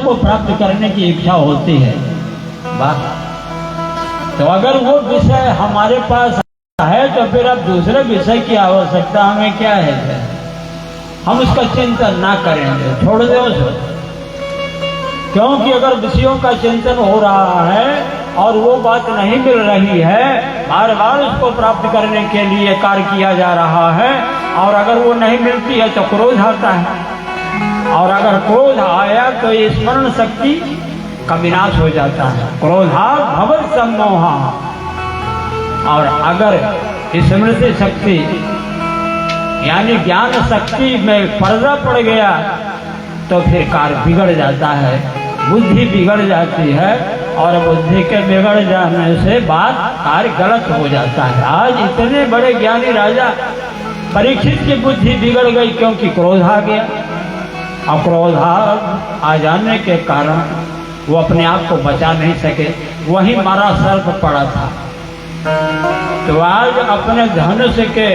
को प्राप्त करने की इच्छा होती है, बात तो अगर वो विषय हमारे पास है तो फिर अब दूसरे विषय की आवश्यकता हमें क्या है? हम उसका चिंतन ना करेंगे, छोड़ दो उसको। क्योंकि अगर विषयों का चिंतन हो रहा है और वो बात नहीं मिल रही है, बार बार उसको प्राप्त करने के लिए कार्य किया जा रहा है, और अगर वो नहीं मिलती है तो क्रोध आता है, और अगर क्रोध आया तो ये स्मरण शक्ति का विनाश हो जाता है। क्रोधा भवत् सम्मोहा, और अगर स्मृति शक्ति यानी ज्ञान शक्ति में पर्दा पड़ गया तो फिर कार्य बिगड़ जाता है, बुद्धि बिगड़ जाती है, और बुद्धि के बिगड़ जाने से बात कार्य गलत हो जाता है। आज इतने बड़े ज्ञानी राजा परीक्षित की बुद्धि बिगड़ गई क्योंकि क्रोध आ गया, और क्रोध आ जाने के कारण वो अपने आप को बचा नहीं सके, वही मारा सर्प पड़ा था। तो आज अपने धनुष के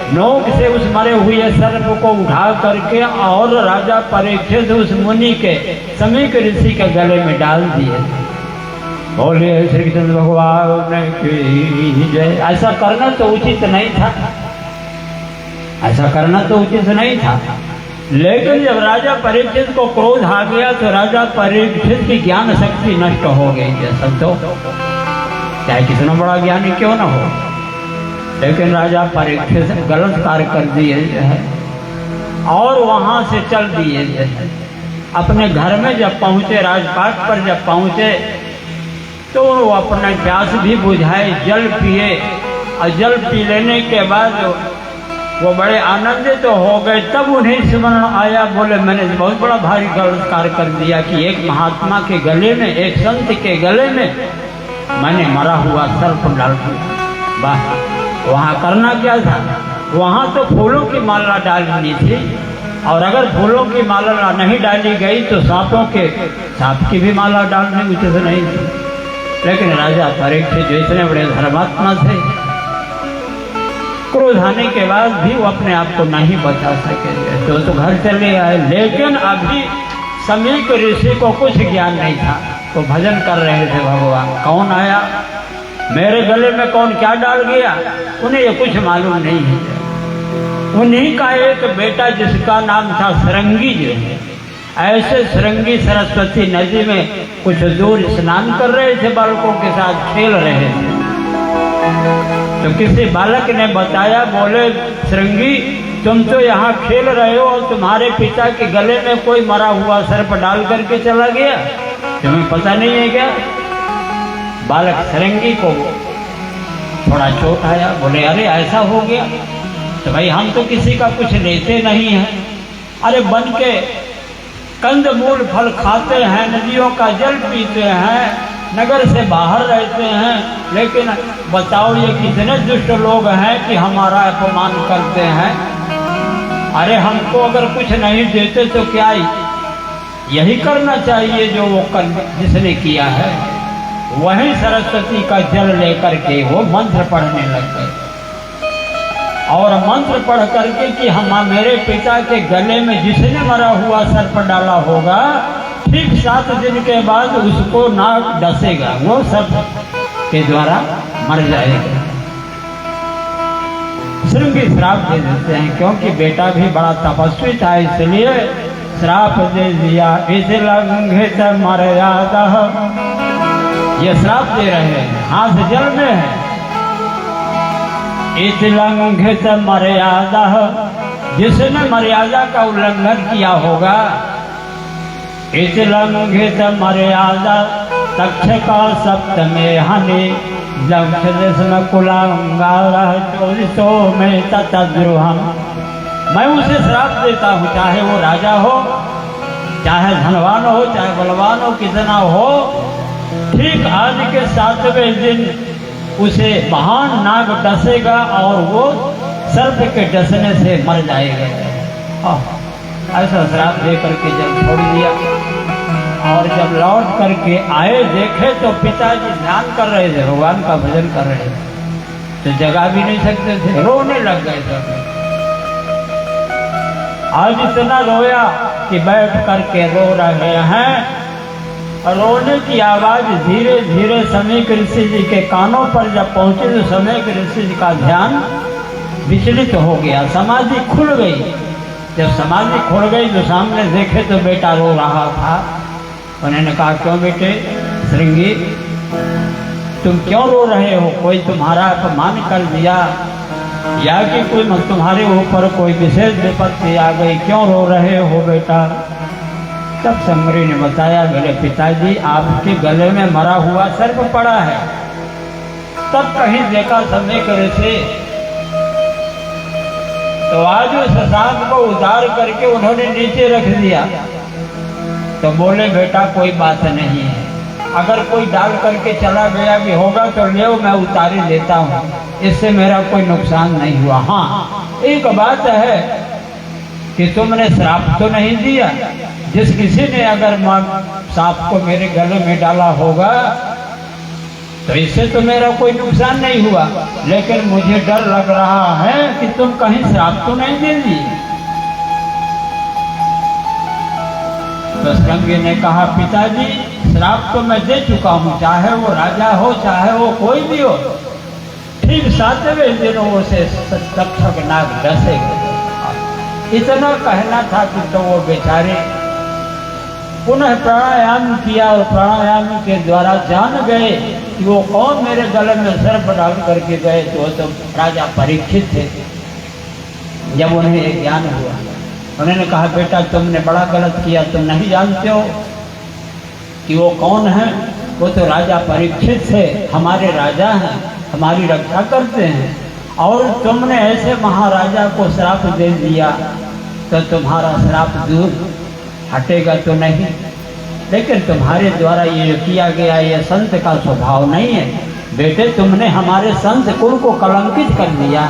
नोक से उस मरे हुए सर्प को उठा करके और राजा परीक्षित उस मुनि के समीक ऋषि के गले में डाल दिए। बोले श्री कृष्ण भगवान की जय। ऐसा करना तो उचित नहीं था, ऐसा करना तो उचित नहीं था, लेकिन जब राजा परीक्षित को क्रोध आ गया तो राजा परीक्षित की ज्ञान शक्ति नष्ट हो गई है। सब तो चाहे कितना बड़ा ज्ञानी क्यों न हो, लेकिन राजा परीक्षित गलत कार्य कर दिए है और वहां से चल दिए। अपने घर में जब पहुंचे, राजपाट पर जब पहुंचे तो वो अपना प्यास भी बुझाए, जल पिए, और जल पी लेने के बाद वो बड़े आनंदित तो हो गए। तब उन्हें स्मरण आया, बोले मैंने बहुत बड़ा भारी गलत कार्य कर दिया कि एक महात्मा के गले में, एक संत के गले में मैंने मरा हुआ सर्प डाल दिया। वाह, वहाँ करना क्या था? वहाँ तो फूलों की माला डालनी थी, और अगर फूलों की माला नहीं डाली गई तो सांप की भी माला डालनी उचित नहीं थी। लेकिन राजा परीक्षित जो इतने बड़े धर्मात्मा थे, क्रोध आने के बाद भी वो अपने आप को नहीं बचा सके, तो घर चले आए। लेकिन अभी समीक ऋषि को कुछ ज्ञान नहीं था, तो भजन कर रहे थे भगवान। कौन आया, मेरे गले में कौन क्या डाल गया, उन्हें ये कुछ मालूम नहीं है। उन्हीं का एक बेटा जिसका नाम था सरंगी जो है, ऐसे सरंगी सरस्वती नदी में कुछ दूर स्नान कर रहे थे, बालकों के साथ खेल रहे थे। तो किसी बालक ने बताया, बोले सरंगी तुम तो यहाँ खेल रहे हो और तुम्हारे पिता के गले में कोई मरा हुआ सर्प डाल करके चला गया, तुम्हें पता नहीं है क्या? बालक सरंगी को थोड़ा चोट आया, बोले अरे ऐसा हो गया, तो भाई हम तो किसी का कुछ लेते नहीं हैं, अरे बन के कंद मूल फल खाते हैं, नदियों का जल पीते हैं, नगर से बाहर रहते हैं, लेकिन बताओ ये कितने दुष्ट लोग हैं कि हमारा अपमान करते हैं। अरे हमको अगर कुछ नहीं देते तो क्या यही करना चाहिए जो वो जिसने किया है। वहीं सरस्वती का जल लेकर के वो मंत्र पढ़ने लग गए, और मंत्र पढ़ करके कि हम मेरे पिता के गले में जिसने मरा हुआ सर्प डाला होगा, ठीक 7 दिन के बाद उसको नाक डसेगा, वो सर्प के द्वारा मर जाएगा। श्रृंगी श्राप दे देते हैं, क्योंकि बेटा भी बड़ा तपस्वी था, इसलिए श्राप दे दिया। इस लंघित मर्यादा, ये श्राप दे रहे हैं, हाथ जल में है। इस लंघित मर्यादा, जिसने मर्यादा का उल्लंघन किया होगा, इस लंघित मर्यादा तक्षका सप्तमे हनि लक्ष्य कुलांगार 24 में तद्रुहम। मैं उसे श्राप देता हूँ, चाहे वो राजा हो, चाहे धनवान हो, चाहे बलवान हो, कितना हो, ठीक आज के 7वें दिन उसे महान नाग डसेगा और वो सर्प के डसने से मर जाएगा। ऐसा श्राप दे करके जब छोड़ दिया, और जब लौट करके आए देखे तो पिताजी ध्यान कर रहे थे, भगवान का भजन कर रहे थे, तो जगा भी नहीं सकते थे, रोने लग गए सब। आज इतना रोया कि बैठ करके रो रहे हैं रोने की आवाज धीरे धीरे समीक ऋषि जी के कानों पर जब पहुंची तो समीक ऋषि जी का ध्यान विचलित हो गया, समाधि खुल गई। जब समाधि खुल गई तो सामने देखे तो बेटा रो रहा था। उन्होंने कहा, क्यों बेटे श्रृंगी, तुम क्यों रो रहे हो? कोई तुम्हारा अपमान कर दिया या कि कोई तुम्हारे ऊपर कोई विशेष विपत्ति आ गई, क्यों रो रहे हो बेटा? तब समरी ने बताया, मेरे पिताजी आपके गले में मरा हुआ सर्प पड़ा है। तब कहीं देखा समीक ऋषि तो आज उस सांप को उतार करके उन्होंने नीचे रख दिया। तो बोले, बेटा कोई बात नहीं है, अगर कोई डाल करके चला गया भी होगा तो ले मैं उतारी लेता हूँ, इससे मेरा कोई नुकसान नहीं हुआ। हाँ, एक बात है कि तुमने श्राप तो नहीं दिया। जिस किसी ने अगर सांप को मेरे गले में डाला होगा तो इससे तो मेरा कोई नुकसान नहीं हुआ, लेकिन मुझे डर लग रहा है कि तुम कहीं श्राप तो नहीं दे दी। तो श्रृंगी ने कहा, पिताजी श्राप तो मैं दे चुका हूँ, चाहे वो राजा हो चाहे वो कोई भी हो। ठीक 7वें दिन उसे तक्षक नाग डसेगा। इतना कहना था कि तो वो बेचारे पुनः प्राणायाम किया और प्राणायाम के द्वारा जान गए कि वो कौन मेरे गले में सर्प डाल करके गए। तो राजा परीक्षित थे। जब उन्हें एक ज्ञान हुआ, उन्होंने कहा, बेटा तुमने बड़ा गलत किया, तुम नहीं जानते हो कि वो कौन है? वो तो राजा परीक्षित थे, हमारे राजा हैं, हमारी रक्षा करते हैं, और तुमने ऐसे महाराजा को श्राप दे दिया तो तुम्हारा श्राप दूर हटेगा तो नहीं, लेकिन तुम्हारे द्वारा ये किया गया ये संत का स्वभाव नहीं है। बेटे तुमने हमारे संत कुल को कलंकित कर दिया,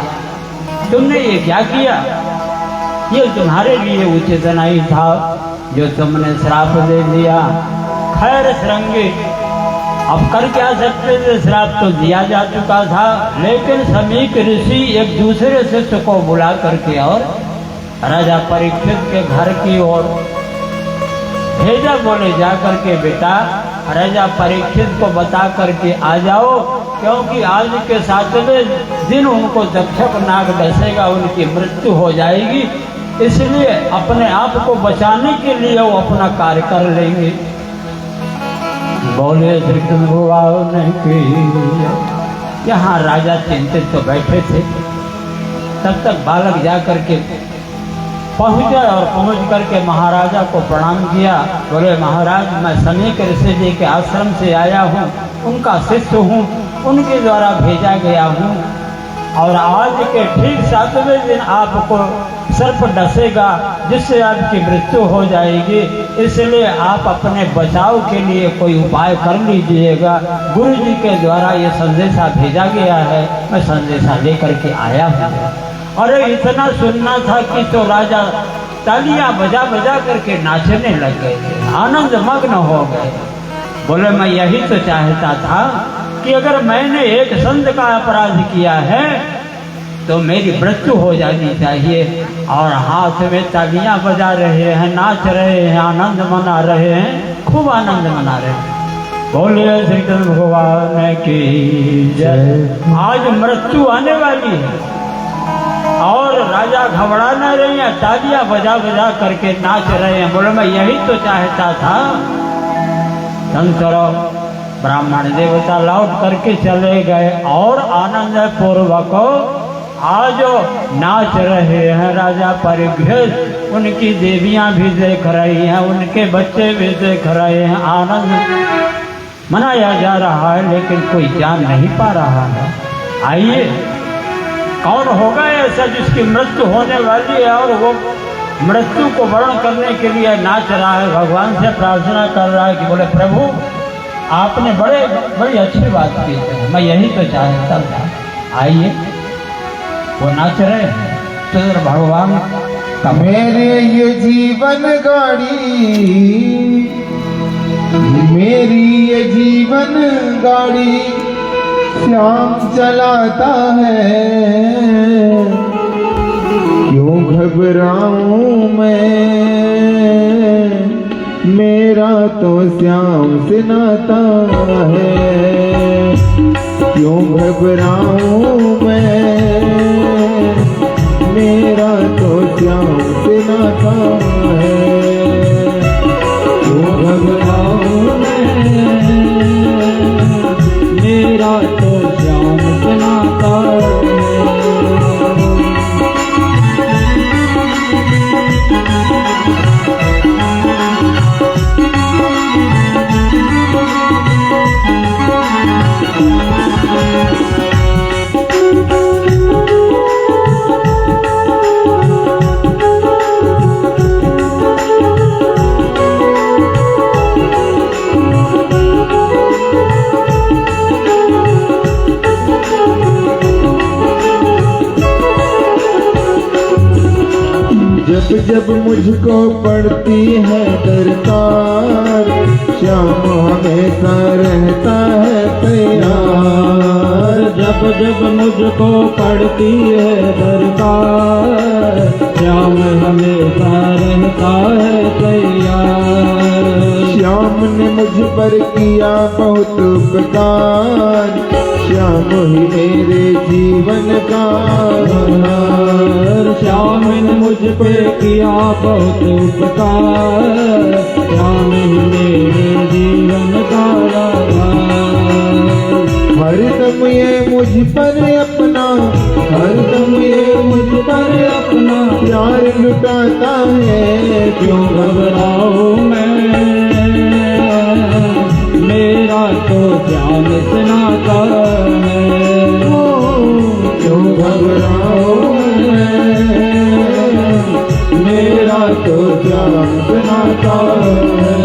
तुमने ये क्या किया? ये तुम्हारे लिए उचित नहीं था जो तुमने श्राप दे दिया। खैर श्रृंगी, अब कर क्या सकते थे, श्राप तो दिया जा चुका था। लेकिन समीक ऋषि एक दूसरे शिष्य को बुला करके और राजा परीक्षित के घर की ओर भेजा। बोले, जा करके बेटा राजा परीक्षित को बता करके आ जाओ, क्योंकि आज के 7वें दिन उनको तक्षक नाग डसेगा, उनकी मृत्यु हो जाएगी। इसलिए अपने आप को बचाने के लिए वो अपना कार्य कर लेंगे। बोले श्री कृष्ण भगवान की। यहाँ राजा चिंतित तो बैठे थे, तब तक बालक जा करके पहुँचा और पहुँच करके महाराजा को प्रणाम किया। बोले, महाराज मैं समीक ऋषि जी के आश्रम से आया हूँ, उनका शिष्य हूँ, उनके द्वारा भेजा गया हूँ, और आज के ठीक 7वें दिन आपको सर्प डसेगा, जिससे आपकी मृत्यु हो जाएगी। इसलिए आप अपने बचाव के लिए कोई उपाय कर लीजिएगा। गुरु जी के द्वारा ये संदेशा भेजा गया है, मैं संदेशा लेकर के आया हूँ। अरे इतना सुनना था कि तो राजा तालियां बजा बजा करके नाचने लग गए थे, आनंद मग्न हो गए। बोले, मैं यही तो चाहता था कि अगर मैंने एक संत का अपराध किया है तो मेरी मृत्यु हो जानी चाहिए। और हाथ में तालियां बजा रहे हैं, नाच रहे हैं, आनंद मना रहे हैं, खूब आनंद मना रहे हैं। बोलिए श्री कृष्ण भगवान की जय। आज मृत्यु आने वाली है और राजा घबरा न रहे हैं, तालियां बजा बजा करके नाच रहे हैं। बोले, मैं यही तो चाहता था। संतरो ब्राह्मण देवता लौट करके चले गए और आनंद पूर्वक आज नाच रहे हैं। राजा परीक्षित, उनकी देवियां भी देख रही हैं, उनके बच्चे भी देख रहे हैं, आनंद मनाया जा रहा है, लेकिन कोई जान नहीं पा रहा है। आइए, कौन होगा ऐसा जिसकी मृत्यु होने वाली है और वो मृत्यु को वर्ण करने के लिए नाच रहा है, भगवान से प्रार्थना कर रहा है कि बोले, प्रभु आपने बड़ी अच्छी बात की है, मैं यही तो चाहता था। आइए, वो नाच रहे हैं तो भगवान का। मेरे ये जीवन गाड़ी, मेरी ये जीवन गाड़ी श्याम चलाता है, क्यों घबराऊं मैं मेरा तो श्याम से नाता है, क्यों घबराऊं मैं, मेरा तो श्याम से नाता है, क्यों घबराऊं मैं, मेरा तो श्याम से नाता है। जब जब मुझको पड़ती है दरकार, श्याम हमेशा रहता है तैयार। जब जब मुझको पड़ती है दरकार, श्याम हमेशा रहता है तैयार। श्याम ने मुझ पर किया बहुत उपकार, श्याम ही मेरे जीवन का आधार। श्याम ने मुझ पे किया बहुत उपकार, श्याम ही मेरे जीवन का आधार। हरदम ये मुझ पर अपना, हरदम ये मुझ पर अपना प्यार लुटाता है, क्यों घबराऊं मैं, मेरा तो श्याम से नाता है। क्यों घबराऊं मैं, मेरा तो श्याम से नाता है।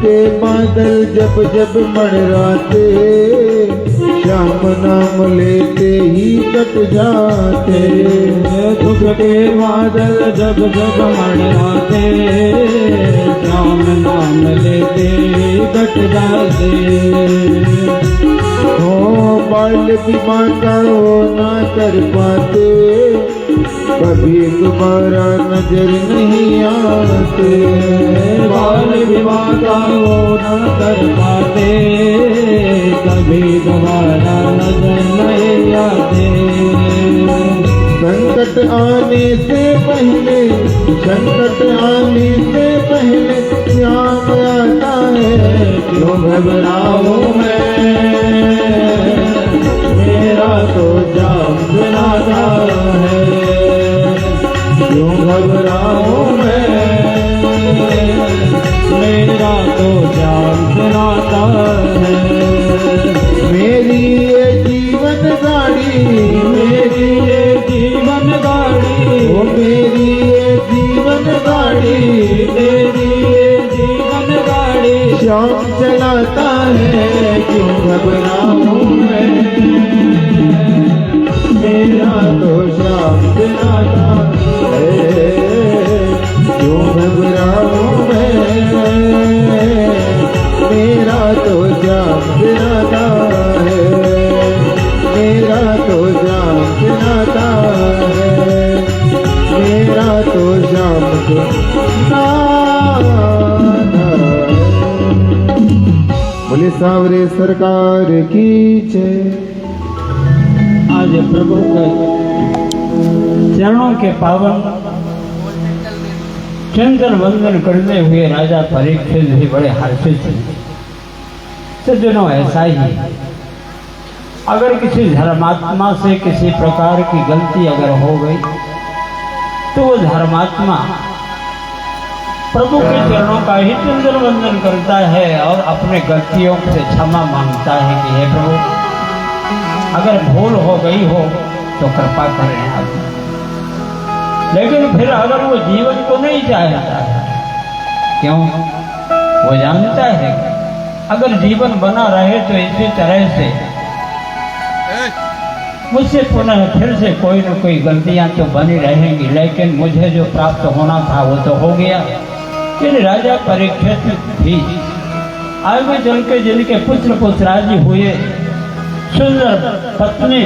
के बादल जब जब मंडराते, श्याम नाम लेते ही कट जाते। दुख के बादल जब जब मंडराते, श्याम नाम लेते ही कट जाते। हो बाल विवाह का वो ना कर पाते, कभी दोबारा नजर नहीं आते। बाल विवाह का वो न कर पाते, कभी दोबारा नजर नहीं आते। संकट आने से पहले, संकट आने से पहले श्याम आता है, क्यों घबराऊं मैं, मेरा तो श्याम से नाता है। क्यों घबराऊं मैं, मेरा तो श्याम से नाता है। मेरी ये जीवन गाड़ी, मेरी ये जीवन गाड़ी, ओ मेरी ये जीवन गाड़ी, तेरी ये जीवन गाड़ी, श्याम चलाता है, क्यों घबराऊं मैं, मेरा तो श्याम से नाता है। क्यों घबराऊं मैं, मेरा तो श्याम से नाता है, मेरा तो श्याम से नाता है, मेरा तो श्याम से नाता है। बोले सावरे सरकार की जय। आज प्रभु के चरणों के पावन चंदन वंदन करते हुए राजा परीक्षित भी बड़े हर्षित थे। सज्जनों ऐसा ही है। अगर किसी धर्मात्मा से किसी प्रकार की गलती अगर हो गई तो वो धर्मात्मा प्रभु के चरणों का ही चंदन वंदन करता है और अपने गलतियों से क्षमा मांगता है कि हे प्रभु, अगर भूल हो गई हो तो कृपा करें आप। लेकिन फिर अगर वो जीवन को नहीं चाहता है, क्यों? वो जानता है अगर जीवन बना रहे तो इसी तरह से मुझसे पुनः फिर से कोई न कोई गलतियां तो बनी रहेंगी, लेकिन मुझे जो प्राप्त होना था वो तो हो गया। फिर राजा परीक्षित भी आगे चल के जिनके पुत्र पुत्रादि हुए, सुंदर पत्नी